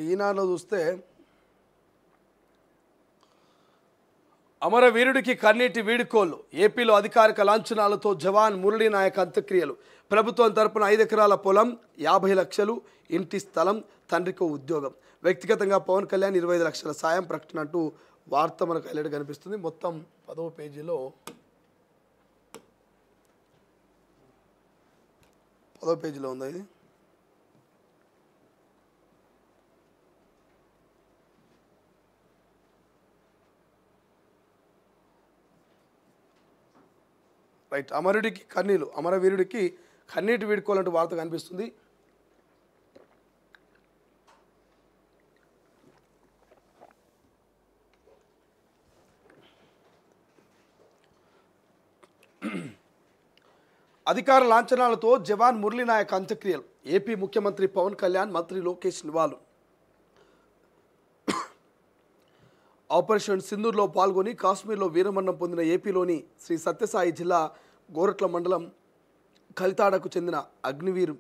ఈనాడులో చూస్తే అమరవీరుడికి కన్నీటి వీడుకోలు. ఏపీలో అధికారిక లాంఛనాలతో జవాన్ మురళీ నాయక్ అంత్యక్రియలు. ప్రభుత్వం తరపున 5 ఎకరాల పొలం, 50 లక్షలు, ఇంటి స్థలం, తండ్రికి ఉద్యోగం. వ్యక్తిగతంగా పవన్ కళ్యాణ్ 25 లక్షల సాయం ప్రకటన అంటూ వార్త మనకు హైలైట్ కనిపిస్తుంది. మొత్తం 10వ పేజీలో ఉంది ఇది. రైట్, అమరవీరుడికి కన్నీటి వీడుకోవాలంటూ వార్త కనిపిస్తుంది. అధికార లాంఛనాలతో జవాన్ మురళీ నాయక్ అంత్యక్రియలు. ఏపీ ముఖ్యమంత్రి పవన్ కళ్యాణ్, మంత్రి లోకేష్ నివాళులు. ఆపరేషన్ సింధూర్లో పాల్గొని కాశ్మీర్లో వీరమరణం పొందిన ఏపీలోని శ్రీ సత్యసాయి జిల్లా గోరట్ల మండలం కలితాడకు చెందిన అగ్నివీర్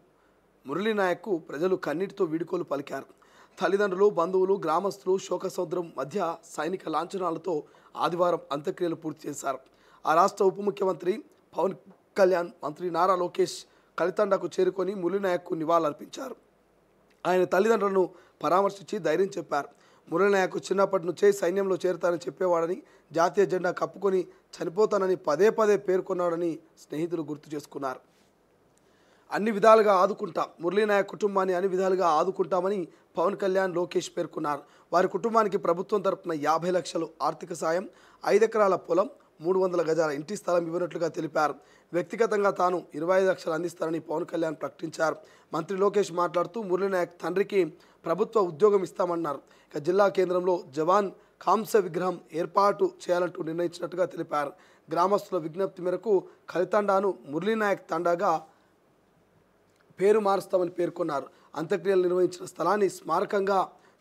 మురళీ నాయక్కు ప్రజలు కన్నీటితో వీడుకోలు పలికారు. తల్లిదండ్రులు, బంధువులు, గ్రామస్తులు శోకసముద్రం మధ్య సైనిక లాంఛనాలతో ఆదివారం అంత్యక్రియలు పూర్తి చేశారు. ఆ రాష్ట్ర ఉప ముఖ్యమంత్రి పవన్ కళ్యాణ్, మంత్రి నారా లోకేష్ కలితండకు చేరుకొని మురళీ నాయక్కు నివాళులర్పించారు. ఆయన తల్లిదండ్రులను పరామర్శించి ధైర్యం చెప్పారు. మురళీ నాయక్ చిన్నప్పటి నుంచే సైన్యంలో చేరుతానని చెప్పేవాడని, జాతీయ జెండా కప్పుకొని చనిపోతానని పదే పదే పేర్కొన్నాడని స్నేహితులు గుర్తు చేసుకున్నారు. అన్ని విధాలుగా ఆదుకుంటాం, మురళీ నాయక్ కుటుంబాన్ని అన్ని విధాలుగా ఆదుకుంటామని పవన్ కళ్యాణ్, లోకేష్ పేర్కొన్నారు. వారి కుటుంబానికి ప్రభుత్వం తరపున 50 లక్షలు ఆర్థిక సాయం, 5 ఎకరాల పొలం, 300 గజాల ఇంటి స్థలం ఇవ్వనట్లుగా తెలిపారు. వ్యక్తిగతంగా తాను 25 లక్షలు అందిస్తానని పవన్ కళ్యాణ్ ప్రకటించారు. మంత్రి లోకేష్ మాట్లాడుతూ మురళీ నాయక్ తండ్రికి ప్రభుత్వ ఉద్యోగం ఇస్తామన్నారు. ఇక జిల్లా కేంద్రంలో జవాన్ కాంస్య విగ్రహం ఏర్పాటు చేయాలంటూ నిర్ణయించినట్టుగా తెలిపారు. గ్రామస్తుల విజ్ఞప్తి మేరకు కలితాండాను మురళీ నాయక్ తండాగా పేరు మారుస్తామని పేర్కొన్నారు. అంత్యక్రియలు నిర్వహించిన స్థలాన్ని స్మారకంగా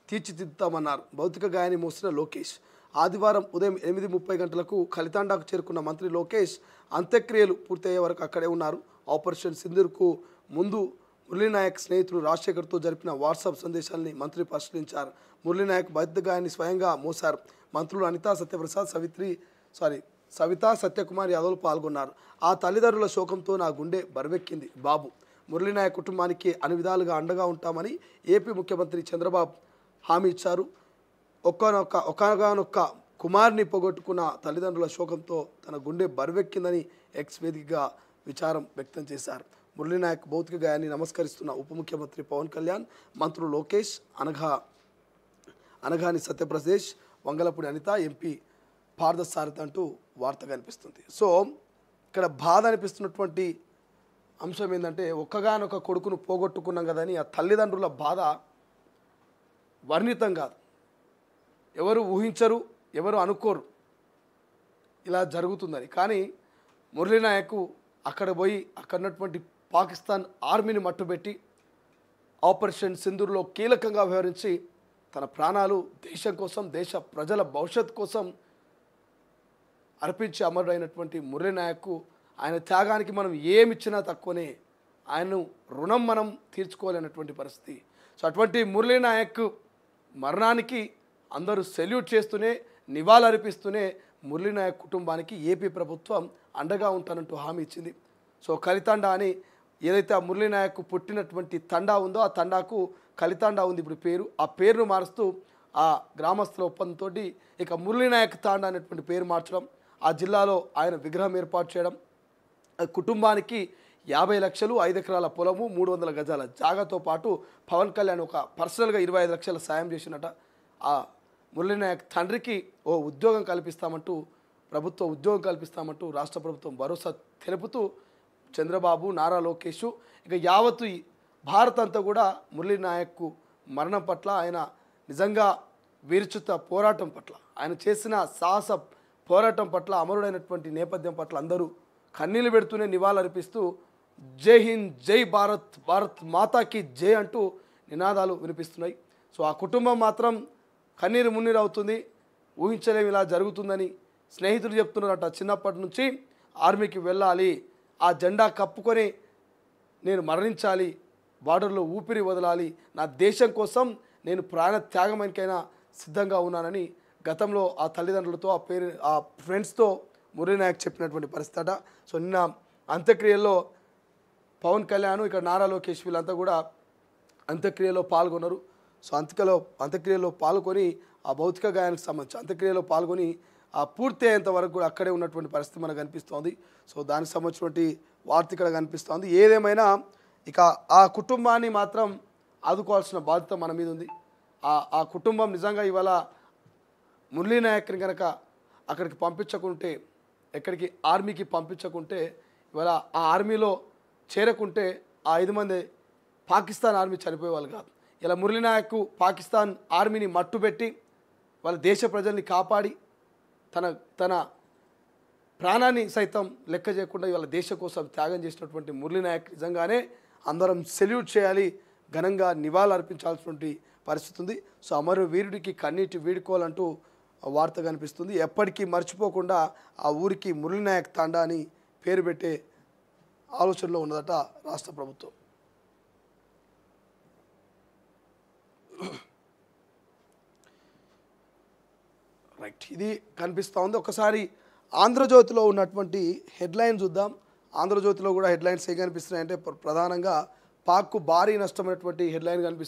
తీర్చిదిద్దుతామన్నారు. భౌతిక గాయాన్ని మోసిన లోకేష్ ఆదివారం ఉదయం 8:30 గంటలకు కలితాండాకు చేరుకున్న మంత్రి లోకేష్ అంత్యక్రియలు పూర్తయ్యే వరకు అక్కడే ఉన్నారు. ఆపరేషన్ సింధూర్కు ముందు మురళీ నాయక్ స్నేహితుడు రాజశేఖర్తో జరిపిన వాట్సాప్ సందేశాలని మంత్రి పరిశీలించారు. మురళీ నాయక్ భౌతిక గాయాన్ని స్వయంగా మోశారు. మంత్రులు అనితా సత్యప్రసాద్, సవితా సత్యకుమార్ యాదవ్లు పాల్గొన్నారు. ఆ తల్లిదండ్రుల శోకంతో నా గుండె బరువెక్కింది బాబు. మురళీ నాయక్ కుటుంబానికి అన్ని విధాలుగా అండగా ఉంటామని ఏపీ ముఖ్యమంత్రి చంద్రబాబు హామీ ఇచ్చారు. ఒక్కనొక్క కుమార్ని పోగొట్టుకున్న తల్లిదండ్రుల శోకంతో తన గుండె బరువెక్కిందని ఎక్స్ వేదికగా విచారం వ్యక్తం చేశారు. మురళీ నాయక్ భౌతిక గాయాన్ని నమస్కరిస్తున్న ఉప ముఖ్యమంత్రి పవన్ కళ్యాణ్, మంత్రులు లోకేష్, అనగాని సత్యప్రదేశ్, వంగలపూడి అనిత, ఎంపీ పార్థసారథి అంటూ వార్త కనిపిస్తుంది. సో ఇక్కడ బాధ అనిపిస్తున్నటువంటి అంశం ఏంటంటే, ఒక్కగానొక్క కొడుకును పోగొట్టుకున్నాం కదని ఆ తల్లిదండ్రుల బాధ వర్ణితం కాదు. ఎవరు ఊహించరు, ఎవరు అనుకోరు ఇలా జరుగుతుందని. కానీ మురళీ నాయక్ అక్కడ పోయి అక్కడ ఉన్నటువంటి పాకిస్తాన్ ఆర్మీని మట్టుబెట్టి ఆపరేషన్ సింధూర్లో కీలకంగా వ్యవహరించి తన ప్రాణాలు దేశం కోసం, దేశ ప్రజల భవిష్యత్ కోసం అర్పించి అమరుడైనటువంటి మురళీ నాయక్, ఆయన త్యాగానికి మనం ఏమిచ్చినా తక్కువనే. ఆయన్ను రుణం మనం తీర్చుకోలేనటువంటి పరిస్థితి. సో అటువంటి మురళీ నాయక్ మరణానికి అందరూ సెల్యూట్ చేస్తూనే, నివాళులర్పిస్తూనే మురళీ నాయక్ కుటుంబానికి ఏపీ ప్రభుత్వం అండగా ఉంటానంటూ హామీ ఇచ్చింది. సో కలితాండా అని ఏదైతే ఆ మురళీ నాయక్ పుట్టినటువంటి తండా ఉందో ఆ తండాకు కలితాండా ఉంది ఇప్పుడు పేరు. ఆ పేరును మారుస్తూ ఆ గ్రామస్తుల ఒప్పందంతో ఇక మురళీ నాయక్ తాండా అనేటువంటి పేరు మార్చడం, ఆ జిల్లాలో ఆయన విగ్రహం ఏర్పాటు చేయడం, కుటుంబానికి 50 లక్షలు, 5 ఎకరాల పొలము, 300 గజాల జాగాతో పాటు పవన్ కళ్యాణ్ ఒక పర్సనల్గా 25 లక్షల సాయం చేసినట. ఆ మురళీ నాయక్ తండ్రికి ఉద్యోగం కల్పిస్తామంటూ, ప్రభుత్వ ఉద్యోగం కల్పిస్తామంటూ రాష్ట్ర ప్రభుత్వం భరోసా తెలుపుతూ చంద్రబాబు, నారా లోకేష్, ఇక యావత్తు భారత్ అంతా కూడా మురళీ నాయక్ మరణం పట్ల, ఆయన నిజంగా వీరచుత పోరాటం పట్ల, ఆయన చేసిన సాహస పోరాటం పట్ల, అమరుడైనటువంటి నేపథ్యం పట్ల అందరూ కన్నీళ్లు పెడుతూనే నివాళులర్పిస్తూ జై హింద్, జై భారత్, భారత్ మాతాకి జై అంటూ నినాదాలు వినిపిస్తున్నాయి. సో ఆ కుటుంబం మాత్రం కన్నీరు మున్నీరు అవుతుంది. ఊహించలేము ఇలా జరుగుతుందని. స్నేహితులు చెప్తున్నారట, చిన్నప్పటి నుంచి ఆర్మీకి వెళ్ళాలి, ఆ జెండా కప్పుకొని నేను మరణించాలి, బార్డర్లో ఊపిరి వదలాలి, నా దేశం కోసం నేను ప్రాణ త్యాగమానికైనా సిద్ధంగా ఉన్నానని గతంలో ఆ తల్లిదండ్రులతో ఆ ఫ్రెండ్స్తో మురళీ నాయక్ చెప్పినటువంటి పరిస్థితి అట. సో నిన్న అంత్యక్రియల్లో పవన్ కళ్యాణ్ ఇక్కడ నారా లోకేష్ వీళ్ళంతా కూడా అంత్యక్రియలో పాల్గొన్నారు. సో అంత్యక్రియలో పాల్గొని ఆ భౌతిక గాయానికి సంబంధించి అంత్యక్రియలో పాల్గొని ఆ పూర్తి అయ్యేంత వరకు కూడా అక్కడే ఉన్నటువంటి పరిస్థితి మనకు కనిపిస్తోంది. సో దానికి సంబంధించినటువంటి వార్త ఇక్కడ కనిపిస్తోంది. ఏదేమైనా ఇక ఆ కుటుంబాన్ని మాత్రం ఆదుకోవాల్సిన బాధ్యత మన మీద ఉంది. ఆ కుటుంబం నిజంగా ఇవాళ మురళీ నాయక్ని కనుక అక్కడికి పంపించకుంటే, ఎక్కడికి ఆర్మీకి పంపించకుంటే, ఇవాళ ఆ ఆర్మీలో చేరకుంటే ఆ 5 మంది పాకిస్తాన్ ఆర్మీ చనిపోయేవాళ్ళు కాదు. ఇలా మురళీ నాయక్ పాకిస్తాన్ ఆర్మీని మట్టుబెట్టి వాళ్ళ దేశ ప్రజల్ని కాపాడి తన ప్రాణాన్ని సైతం లెక్క చేయకుండా ఇవాళ దేశం కోసం త్యాగం చేసినటువంటి మురళీ నాయక్ నిజంగానే అందరం సెల్యూట్ చేయాలి, ఘనంగా నివాళులు అర్పించాల్సినటువంటి పరిస్థితి ఉంది. సో అమరవీరుడికి కన్నీటి వీడుకోవాలంటూ వార్త కనిపిస్తుంది. ఎప్పటికీ మర్చిపోకుండా ఆ ఊరికి మురళీ నాయక్ తాండా అని పేరు పెట్టే ఆలోచనలో ఉన్నదట రాష్ట్ర ప్రభుత్వం. రైట్, ఇది కనిపిస్తూ ఉంది. ఒకసారి ఆంధ్రజ్యోతిలో ఉన్నటువంటి హెడ్లైన్ చూద్దాం. ఆంధ్రజ్యోతిలో కూడా హెడ్లైన్స్ ఏ కనిపిస్తున్నాయంటే ప్రధానంగా పాక్కు భారీ నష్టమైనటువంటి హెడ్లైన్ కనిపిస్తుంది.